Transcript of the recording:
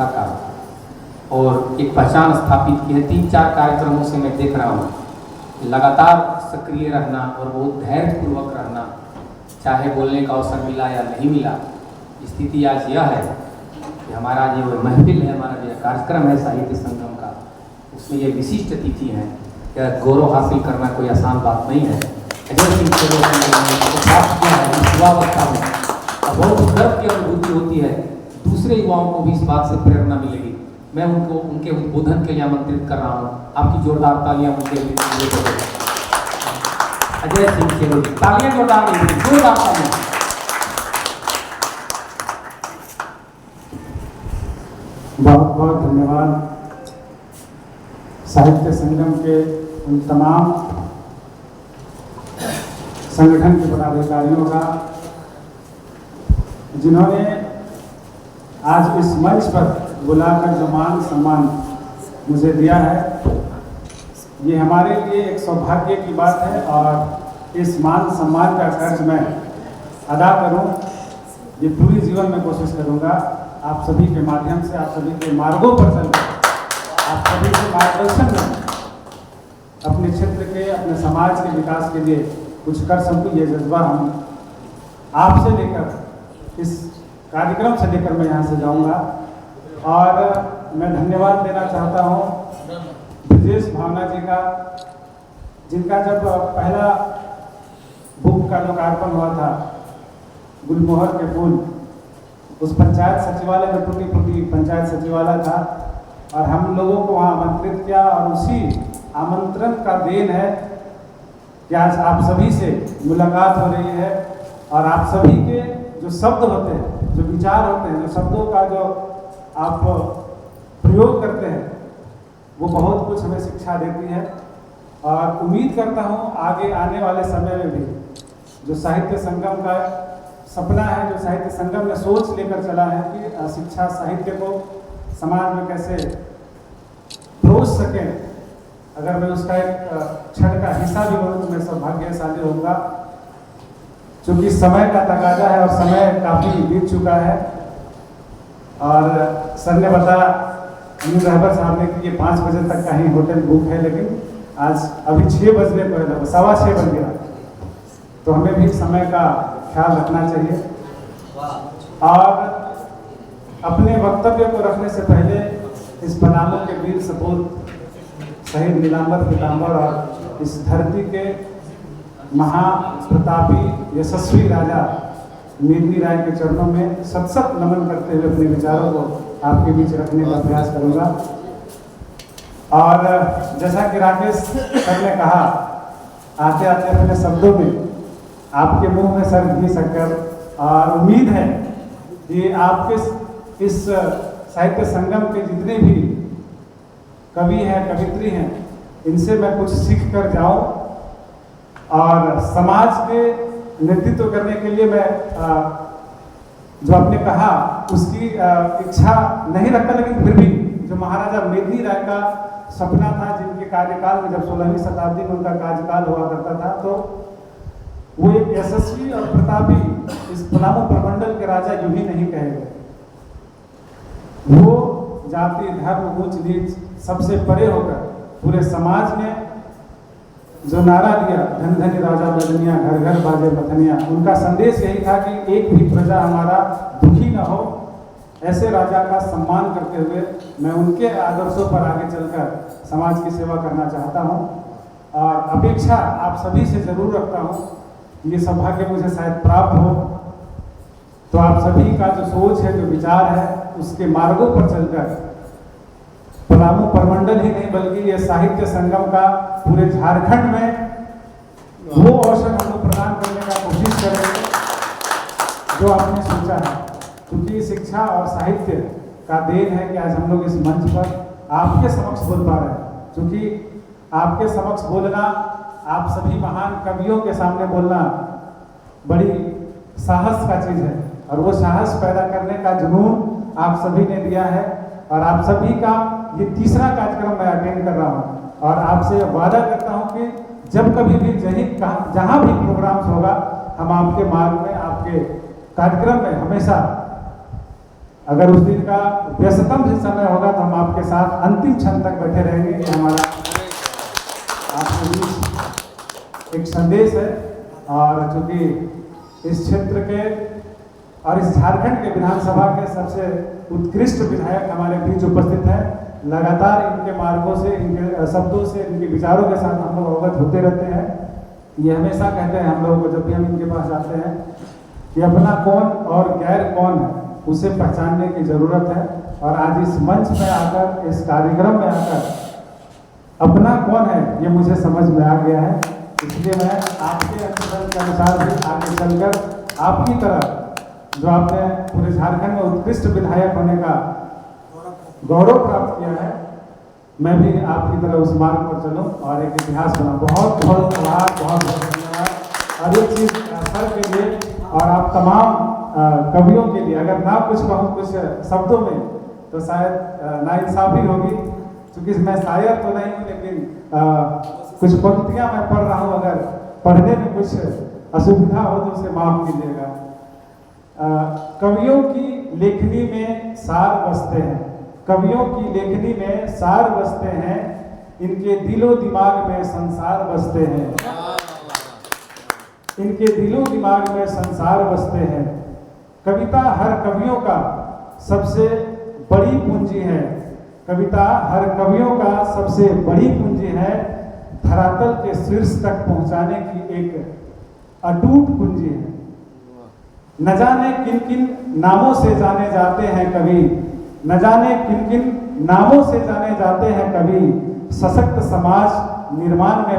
संस्था का और एक पहचान स्थापित की है। 3-4 कार्यक्रमों से मैं देख रहा हूँ लगातार सक्रिय रहना और बहुत धैर्यपूर्वक रहना, चाहे बोलने का अवसर मिला या नहीं मिला। स्थिति आज यह है कि हमारा जो महफिल है, हमारा जो कार्यक्रम है साहित्य संगम का, उसमें ये विशिष्ट अतिथि हैं। यह गौरव हासिल करना कोई आसान बात नहीं है। अजय सिंह प्राप्त किया है इस युवावस्था में, और बहुत गर्व की अनुभूति होती है। दूसरे युवाओं को भी इस बात से प्रेरणा मिलेगी। मैं उनको उनके उद्बोधन के लिए आमंत्रित कर रहा हूँ। आपकी जोरदार तालियां उनके लिए। अजय सिंह केवल तालियां जोरदार नहीं, जोरदार तालियां। बहुत बहुत धन्यवाद साहित्य संगम के उन तमाम संगठन के पदाधिकारियों का जिन्होंने आज इस मंच पर बुलाकर जो मान सम्मान मुझे दिया है। ये हमारे लिए एक सौभाग्य की बात है और इस मान सम्मान का कर्ज मैं अदा करूं, ये पूरी जीवन में कोशिश करूंगा। आप सभी के माध्यम से, आप सभी के मार्गों पर चलकर, आप सभी के मार्गदर्शन में अपने क्षेत्र के, अपने समाज के विकास के लिए कुछ कर सकूं, ये जज्बा हम आपसे लेकर, इस कार्यक्रम से लेकर मैं यहाँ से जाऊँगा। और मैं धन्यवाद देना चाहता हूँ ब्रजेश भावना जी का, जिनका जब पहला बुक का लोकार्पण हुआ था गुलमोहर के फूल, उस पंचायत सचिवालय में टूटी पंचायत सचिवालय था और हम लोगों को वहाँ आमंत्रित किया। और उसी आमंत्रण का देन है कि आज आप सभी से मुलाकात हो रही है और आप सभी के जो शब्द होते हैं, जो विचार होते हैं, जो शब्दों का जो आप प्रयोग करते हैं, वो बहुत कुछ हमें शिक्षा देती है। और उम्मीद करता हूँ आगे आने वाले समय में भी जो साहित्य संगम का सपना है, जो साहित्य संगम ने सोच लेकर चला है कि शिक्षा साहित्य को समाज में कैसे परोस सके, अगर मैं उसका एक क्षण का हिस्सा भी बनूँ तो मैं सौभाग्यशाली होऊंगा। क्योंकि समय का तकाजा है और समय काफ़ी बीत चुका है। और सर ने बताया, अनिल रहबर साहब ने कि ये 5 बजे तक का ही होटल बुक है, लेकिन आज अभी 6 बजने पर 6:15 बज गया, तो हमें भी समय का ख्याल रखना चाहिए। और अपने वक्तव्य को रखने से पहले इस पनामों के वीर सपूत शहीद नीलांबर पीताम्बर और इस धरती के महाप्रतापी यशस्वी राजा मेदिनी राय के चरणों में सत नमन करते हुए अपने विचारों को आपके बीच रखने का प्रयास करूंगा। और जैसा कि राकेश सर ने कहा, आते आते अपने शब्दों में आपके मुंह में सर घी शक्कर, और उम्मीद है कि आपके इस साहित्य संगम के जितने भी कवि हैं, कवित्री हैं, इनसे मैं कुछ सीख कर जाऊँ और समाज के नेतृत्व करने के लिए मैं जो आपने कहा उसकी इच्छा नहीं रखता, लेकिन फिर भी जो महाराजा मेदिनी राय का सपना था, जिनके कार्यकाल में जब 16वीं शताब्दी में उनका कार्यकाल हुआ करता था, तो वो एक यशस्वी और प्रतापी इस पलामू प्रमंडल के राजा यूं ही नहीं कहे गए। वो जाति धर्म ऊंच नीच सबसे परे होकर पूरे समाज में जो नारा दिया, धन धन राजा बदनिया घर घर बाजे बथनिया, उनका संदेश यही था कि एक भी प्रजा हमारा दुखी न हो। ऐसे राजा का सम्मान करते हुए मैं उनके आदर्शों पर आगे चलकर समाज की सेवा करना चाहता हूं। और अपेक्षा आप सभी से जरूर रखता हूं, ये सौभाग्य मुझे शायद प्राप्त हो तो आप सभी का जो सोच है, जो विचार है, उसके मार्गों पर चलकर पलामू प्रमंडल ही नहीं बल्कि ये साहित्य संगम का पूरे झारखंड में वो अवसर हम लोग प्रदान करने का कोशिश करेंगे जो आपने सोचा है। क्योंकि शिक्षा और साहित्य का देन है कि आज हम लोग इस मंच पर आपके समक्ष बोल पा रहे हैं। क्योंकि आपके समक्ष बोलना, आप सभी महान कवियों के सामने बोलना बड़ी साहस का चीज़ है, और वो साहस पैदा करने का जुनून आप सभी ने दिया है। और आप सभी का ये तीसरा कार्यक्रम मैं अटेंड कर रहा हूँ और आपसे वादा करता हूँ कि जब कभी भी जहाँ भी प्रोग्राम्स होगा, हम आपके मार्ग में, आपके कार्यक्रम में हमेशा अगर उस दिन का व्यस्ततम भी समय होगा तो हम आपके साथ अंतिम क्षण तक बैठे रहेंगे। ये हमारा आपके बीच एक संदेश है। और चूंकि इस क्षेत्र के और इस झारखंड के विधानसभा के सबसे उत्कृष्ट विधायक हमारे बीच उपस्थित हैं, लगातार इनके मार्गों से, इनके शब्दों से, इनके विचारों के साथ हम लोग अवगत होते रहते हैं। ये हमेशा कहते हैं हम लोगों को जब भी हम इनके पास जाते हैं कि अपना कौन और गैर कौन है उसे पहचानने की ज़रूरत है। और आज इस मंच में आकर, इस कार्यक्रम में आकर अपना कौन है ये मुझे समझ में आ गया है। इसलिए मैं आपके अनुभव के अनुसार भी आगे चलकर आपकी तरह जो आपने पूरे झारखंड में उत्कृष्ट विधायक होने का गौरव प्राप्त किया है, मैं भी आपकी तरह उस मार्ग पर चलूं और एक इतिहास बनाऊं। बहुत बहुत आभार, बहुत बहुत धन्यवाद। और एक चीज़ सर के लिए और आप तमाम कवियों के लिए, अगर ना कुछ कहूँ कुछ शब्दों में तो शायद नाइंसाफ़ी होगी, क्योंकि मैं शायर तो नहीं हूँ, लेकिन कुछ पंक्तियाँ मैं पढ़ रहा हूँ, अगर पढ़ने में कुछ असुविधा हो तो उसे माफ़ कीजिएगा। कवियों की लेखनी में सार बसते हैं, कवियों की लेखनी में सार बसते हैं, इनके दिलो दिमाग में संसार बसते हैं, इनके दिलो दिमाग में संसार बसते हैं। कविता हर कवियों का सबसे बड़ी पूंजी है, कविता हर कवियों का सबसे बड़ी पूंजी है, धरातल के शीर्ष तक पहुंचाने की एक अटूट पूंजी है। न जाने किन किन नामों से जाने जाते हैं कवि, न जाने किन किन नामों से जाने जाते हैं कवि, सशक्त समाज निर्माण में